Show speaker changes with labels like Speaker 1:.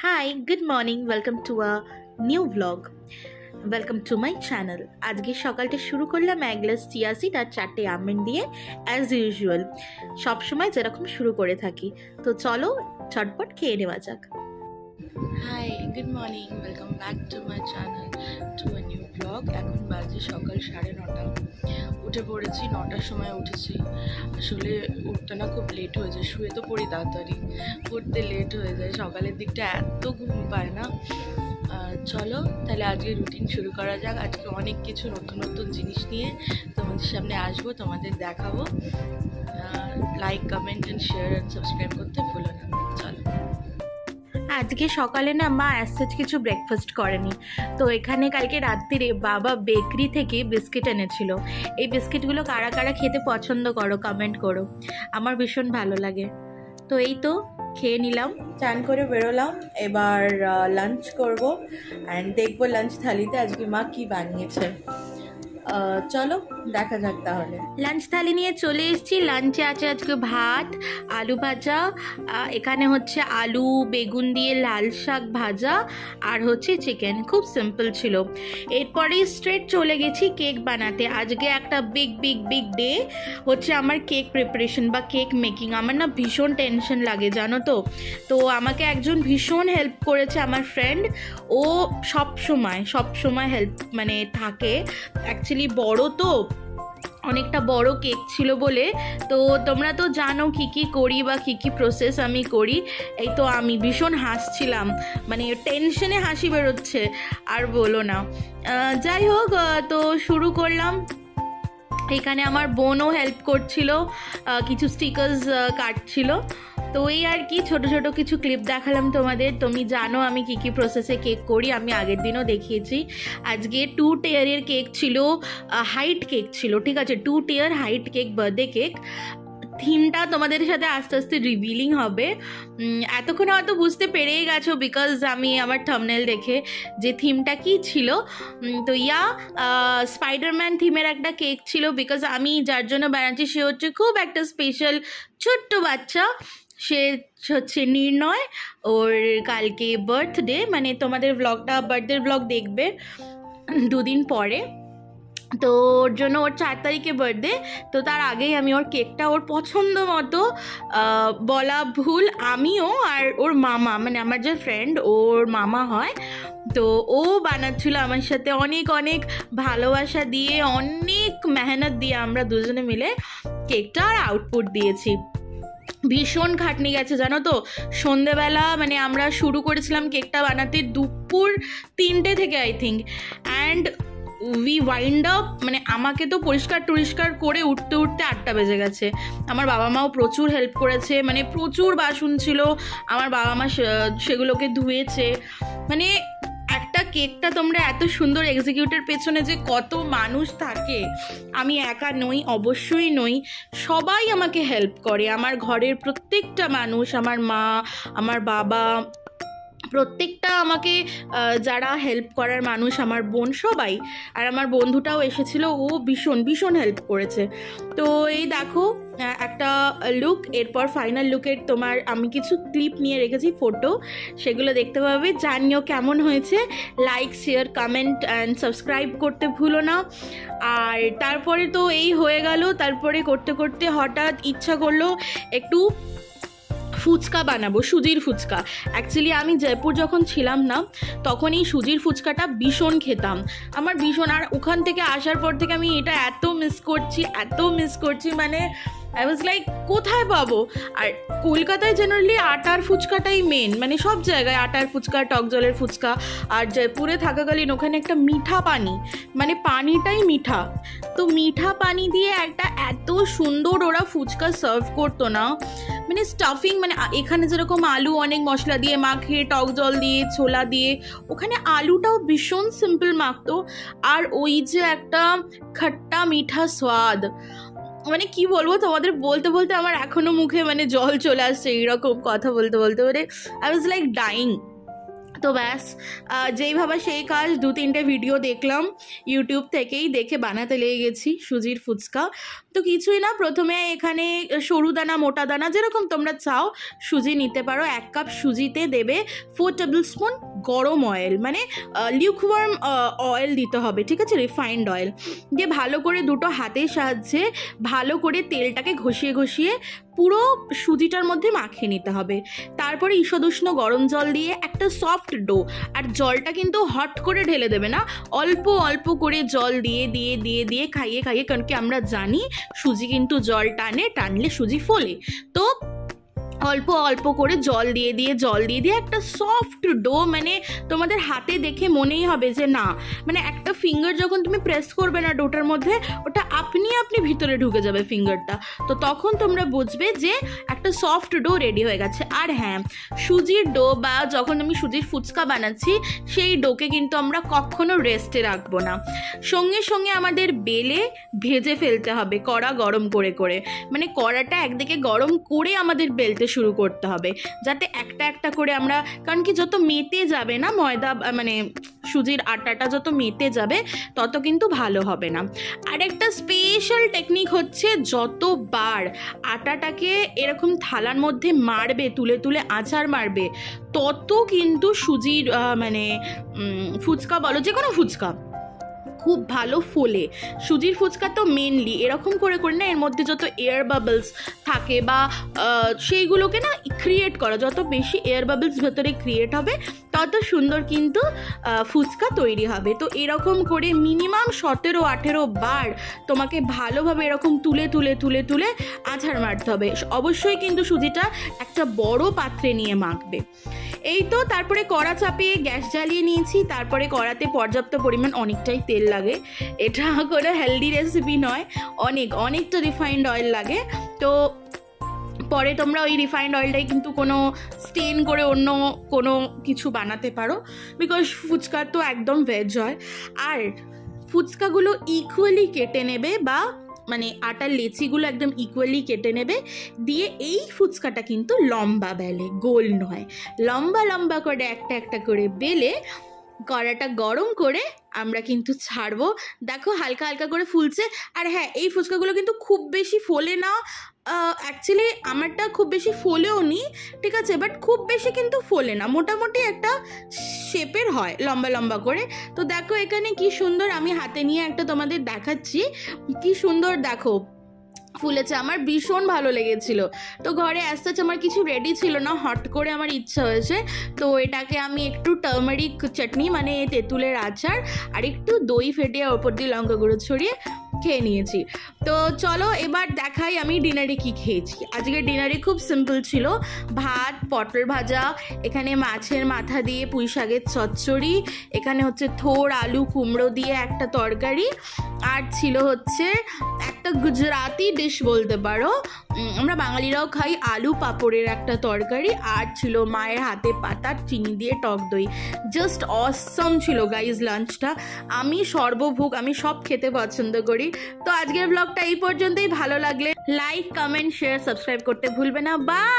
Speaker 1: Hi, good morning. Welcome to a new vlog. Welcome to my channel. আজকে সকালটা শুরু করলাম এক গ্লাস চিয়া সিড আর 4টে আমন্ড দিয়ে অ্যাজ ইউজুয়াল সবসময় যেরকম শুরু করে থাকি। তো চলো ঝটপট খেয়ে নেওয়া যাক।
Speaker 2: Hi good morning, welcome back to my channel to a new blog. এখন বাজে সকাল 9:30। উঠে পড়েছি, 9টার সময় উঠেছি। আসলে উঠতে না খুব লেট হয়ে যায়, শুয়ে তো পড়ি তাড়াতাড়ি, উঠতে লেট হয়ে যায়। সকালের দিকটা এত ঘুম পায় না। চলো তাহলে আজকে রুটিন শুরু করা যাক। আজকে অনেক কিছু নতুন নতুন জিনিস নিয়ে তোমাদের সামনে আসবো, তোমাদের দেখাবো। Like, comment and share and subscribe করতে ভুলো না। চলো।
Speaker 1: আজকে সকালে না মা অ্যাজ কিছু ব্রেকফাস্ট করেনি, তো এখানে কালকে রাত্রিরে বাবা বেকারি থেকে বিস্কিট এনেছিল। এই বিস্কিটগুলো কারা কারা খেতে পছন্দ করো কমেন্ট করো, আমার ভীষণ ভালো লাগে। তো এই তো খেয়ে নিলাম, চান করে বেরোলাম। এবার লাঞ্চ করব অ্যান্ড দেখবো লাঞ্চ থালিতে আজকে মা কি বানিয়েছে। চলো দেখা যাক তাহলে। লাঞ্চ থালি নিয়ে চলে এসেছি। লাঞ্চে আছে আজকে ভাত, আলু ভাজা, এখানে হচ্ছে আলু বেগুন দিয়ে লাল শাক ভাজা, আর হচ্ছে চিকেন। খুব সিম্পল ছিল। এরপরে স্ট্রেট চলে গেছি কেক বানাতে। আজকে একটা বিগ বিগ বিগ ডে হচ্ছে আমার কেক প্রিপারেশন বা কেক মেকিং। আমার না ভীষণ টেনশন লাগে জানো তো। তো আমাকে একজন ভীষণ হেল্প করেছে, আমার ফ্রেন্ড। ও সব সময় হেল্প মানে থাকে। অ্যাকচুয়ালি বড় তো, অনেকটা বড় কেক ছিল বলে, তো তোমরা তো জানো কি কি করি বা কি কি প্রসেস আমি করি। এই তো আমি ভীষণ হাসছিলাম, মানে টেনশনে হাসি বেরোচ্ছে আর বলো না। যাই হোক, তো শুরু করলাম। এখানে আমার বোনও হেল্প করছিল, কিছু স্টিকার্স কাটছিল। তো এই আর কি ছোট ছোট কিছু ক্লিপ দেখালাম তোমাদের। তুমি জানো আমি কি কি প্রসেসে কেক করি, আমি আগের দিনও দেখিয়েছি। আজকে 2 টিয়ারের কেক ছিল, হাইট কেক ছিল, ঠিক আছে, 2 টিয়ার হাইট কেক, বার্থডে কেক। থিমটা তোমাদের সাথে আস্তে আস্তে রিভিলিং হবে। এতক্ষণ হয়তো বুঝতে পেরেই গেছো বিকজ আমি আমার থাম্বনেল দেখে যে থিমটা কি ছিল। তো স্পাইডারম্যান থিমের একটা কেক ছিল, বিকজ আমি যার জন্য বানাচ্ছি সে হচ্ছে খুব একটা স্পেশাল ছোট্ট বাচ্চা। সে হচ্ছে নির্ণয়, ওর কালকে বার্থডে, মানে তোমাদের বার্থডে ব্লগ দেখবে 2 দিন পরে। তো ওর জন্য ওর 4 তারিখে বার্থডে। তো তার আগেই আমি ওর কেকটা ওর পছন্দ মতো, বলা ভুল, আমিও আর ওর মামা, মানে আমার যে ফ্রেন্ড ওর মামা হয়, তো ও বানাচ্ছিল আমার সাথে অনেক অনেক ভালোবাসা দিয়ে, অনেক মেহনত দিয়ে আমরা দুজনে মিলে কেকটা আর আউটপুট দিয়েছি। ভীষণ খাটনি গেছে জানো তো। সন্ধেবেলা মানে আমরা শুরু করেছিলাম কেকটা বানাতে দুপুর 3টে থেকে I think, and we wind up, মানে আমাকে তো পরিষ্কার করে উঠতে 8টা বেজে গেছে। আমার বাবা মাও প্রচুর হেল্প করেছে, মানে প্রচুর বাসন ছিল, আমার বাবা মা সেগুলোকে ধুয়েছে। মানে একটা কেকটা তোমরা এত সুন্দর এক্সিকিউটের পেছনে যে কত মানুষ থাকে, আমি একা নই, অবশ্যই নই, সবাই আমাকে হেল্প করে। আমার ঘরের প্রত্যেকটা মানুষ, আমার মা, আমার বাবা, প্রত্যেকটা আমাকে যারা হেল্প করার মানুষ, আমার বোন, সবাই। আর আমার বন্ধুটাও এসেছিল, ও ভীষণ ভীষণ হেল্প করেছে। তো এই দেখো একটা লুক। এরপর ফাইনাল লুকের তোমার আমি কিছু ক্লিপ নিয়ে রেখেছি, ফটো, সেগুলো দেখতে পাবে। জানিও কেমন হয়েছে। Like, share, comment and subscribe করতে ভুলো না। আর তারপরে তো এই হয়ে গেল। তারপরে করতে করতে হঠাৎ ইচ্ছা করলো একটু ফুচকা বানাবো, সুজির ফুচকা। অ্যাকচুয়ালি আমি জয়পুর যখন ছিলাম না, তখন এই সুজির ফুচকাটা ভীষণ খেতাম, আমার ভীষণ। আর ওখান থেকে আসার পর থেকে আমি এটা এত মিস করছি, মানে আই ওয়াজ লাইক কোথায় পাবো। আর কলকাতায় জেনারেলি আটার ফুচকাটাই মেন, মানে সব জায়গায় আটার ফুচকা, টক জলের ফুচকা। আর জয়পুরে থাকাকালীন ওখানে একটা মিঠা পানি, মানে পানিটাই মিঠা, তো মিঠা পানি দিয়ে একটা এত সুন্দর ওরা ফুচকা সার্ভ করতো না, মানে স্টাফিং, মানে এখানে যেরকম আলু অনেক মশলা দিয়ে মাখে, টক জল দিয়ে, ছোলা দিয়ে, ওখানে আলুটাও ভীষণ সিম্পল মাখতো। আর ওই যে একটা খট্টা মিঠা স্বাদ, মানে কি বলবো তোমাদের, বলতে বলতে আমার এখনো মুখে মানে জল চলে আসছে এইরকম কথা বলতে বলতে, মানে আই ওয়াজ লাইক ডাইং। তো ব্যাস যেইভাবে সেই কাজ 2-3টে ভিডিও দেখলাম ইউটিউব থেকেই, দেখে বানাতে লেগে গেছি সুজির ফুচকা। তো কিছুই না, প্রথমে এখানে সরু দানা মোটা দানা যেরকম তোমরা চাও সুজি নিতে পারো। 1 কাপ সুজিতে দেবে 4 টেবিল স্পুন গরম অয়েল, মানে লিউকওয়ার্ম অয়েল দিতে হবে, ঠিক আছে, রিফাইন্ড অয়েল দিয়ে ভালো করে দুটো হাতের সাহায্যে ভালো করে তেলটাকে ঘষিয়ে ঘষিয়ে পুরো সুজিটার মধ্যে মাখিয়ে নিতে হবে। তারপরে ঈষদুষ্ণ গরম জল দিয়ে একটা সফট ডো, আর জলটা কিন্তু হট করে ঢেলে দেবে না, অল্প অল্প করে জল দিয়ে দিয়ে দিয়ে দিয়ে খাইয়ে খাইয়ে, কারণ কি আমরা জানি সুজি কিন্তু জল টানলে সুজি ফোলে। তো অল্প অল্প করে জল দিয়ে দিয়ে একটা সফট ডো, মানে তোমাদের হাতে দেখে মনেই হবে যে না, মানে একটা ফিঙ্গার যখন তুমি প্রেস করবে না ডোটার মধ্যে, ওটা আপনি ভিতরে ঢুকে যাবে ফিঙ্গারটা, তো তখন তোমরা বুঝবে যে একটা সফট ডো রেডি হয়ে গেছে। আর হ্যাঁ, সুজির ডো বা যখন আমি সুজির ফুচকা বানাচ্ছি সেই ডোকে কিন্তু আমরা কখনো রেস্টে রাখবো না, সঙ্গে সঙ্গে আমাদের বেলে ভেজে ফেলতে হবে কড়া গরম করে করে, মানে কড়াটা একদিকে গরম করে আমাদের বেলতে শুরু করতে হবে, যাতে একটা একটা করে আমরা, কারণ কি যত মেতে যাবে না ময়দা, মানে সুজির আটাটা যত মেতে যাবে তত কিন্তু ভালো হবে না। আর একটা স্পেশাল টেকনিক হচ্ছে, যতবার আটাটাকে এরকম থালার মধ্যে মারবে, তুলে তুলে আছাড় মারবে, তত কিন্তু সুজির মানে ফুচকা বলো, যে কোনো ফুচকা খুব ভালো ফোলে। সুজির ফুচকা তো মেনলি এরকম করে করে না, এর মধ্যে যত এয়ার বাবলস থাকে বা সেইগুলোকে না ক্রিয়েট করা, যত বেশি এয়ার বাবলস ভেতরে ক্রিয়েট হবে তত সুন্দর কিন্তু ফুচকা তৈরি হবে। তো এরকম করে মিনিমাম 17-18 বার তোমাকে ভালোভাবে এরকম তুলে তুলে তুলে তুলে আছাড় মারতে হবে। অবশ্যই কিন্তু সুজিটা একটা বড় পাত্রে নিয়ে মাখবে। এই তো, তারপরে কড়া চাপিয়ে গ্যাস জ্বালিয়ে নিয়েছি, তারপরে কড়াতে পর্যাপ্ত পরিমাণ অনেকটাই তেল লাগে, এটা কোনো হেলদি রেসিপি নয়, অনেকটা রিফাইন্ড অয়েল লাগে। তো পরে তোমরা ওই রিফাইন্ড অয়েলটাই কিন্তু কোনো স্টেন করে অন্য কোনো কিছু বানাতে পারো, বিকজ ফুচকা তো একদম ভেজ হয়। আর ফুচকাগুলো ইকুয়ালি কেটে নেবে, বা মানে আটার লেচিগুলো একদম ইকুয়ালি কেটে নেবে, দিয়ে এই ফুচকাটা কিন্তু লম্বা বেলে, গোল নয়, লম্বা লম্বা করে একটা একটা করে বেলে কড়াটা গরম করে আমরা কিন্তু ছাড়বো। দেখো হালকা হালকা করে ফুলছে। আর হ্যাঁ, এই ফুচকাগুলো কিন্তু খুব বেশি ফোলে না, অ্যাকচুয়ালি আমারটা খুব বেশি ফোলেও নি, ঠিক আছে, বাট খুব বেশি কিন্তু ফোলে না, মোটামুটি একটা শেপের হয় লম্বা লম্বা করে। তো দেখো এখানে কি সুন্দর, আমি হাতে নিয়ে একটা তোমাদের দেখাচ্ছি, কি সুন্দর দেখো ফুলেছে, আমার ভীষণ ভালো লেগেছিল। তো ঘরে আসতে আমার কিছু রেডি ছিল না, হট করে আমার ইচ্ছা হয়েছে, তো এটাকে আমি একটু টার্মারিক চাটনি, মানে তেঁতুলের আচার আর একটু দই ফেটিয়ে ওপর দিয়ে লঙ্কা গুঁড়ো ছড়িয়ে খেয়ে নিয়েছি। তো চলো এবার দেখাই আমি ডিনারে কি খেয়েছি। আজকে ডিনারে খুব সিম্পল ছিল, ভাত, পটল ভাজা, এখানে মাছের মাথা দিয়ে পুঁই শাকের চচ্চড়ি, এখানে হচ্ছে থোড় আলু কুমড়ো দিয়ে একটা তরকারি, আর ছিল হচ্ছে একটা গুজরাতি ডিশ বলতে পারো, আমরা বাঙালিরাও খাই, আলু পাঁপড়ের একটা তরকারি, আর ছিল মায়ের হাতে পাতা চিনি দিয়ে টক দই। জাস্ট অসম ছিল গাইজ লাঞ্চটা। আমি সর্বভোগ, আমি সব খেতে পছন্দ করি। তো আজকের ব্লগটা এই পর্যন্তই। ভালো লাগলে লাইক, কমেন্ট, শেয়ার, সাবস্ক্রাইব করতে ভুলবে না। বাই।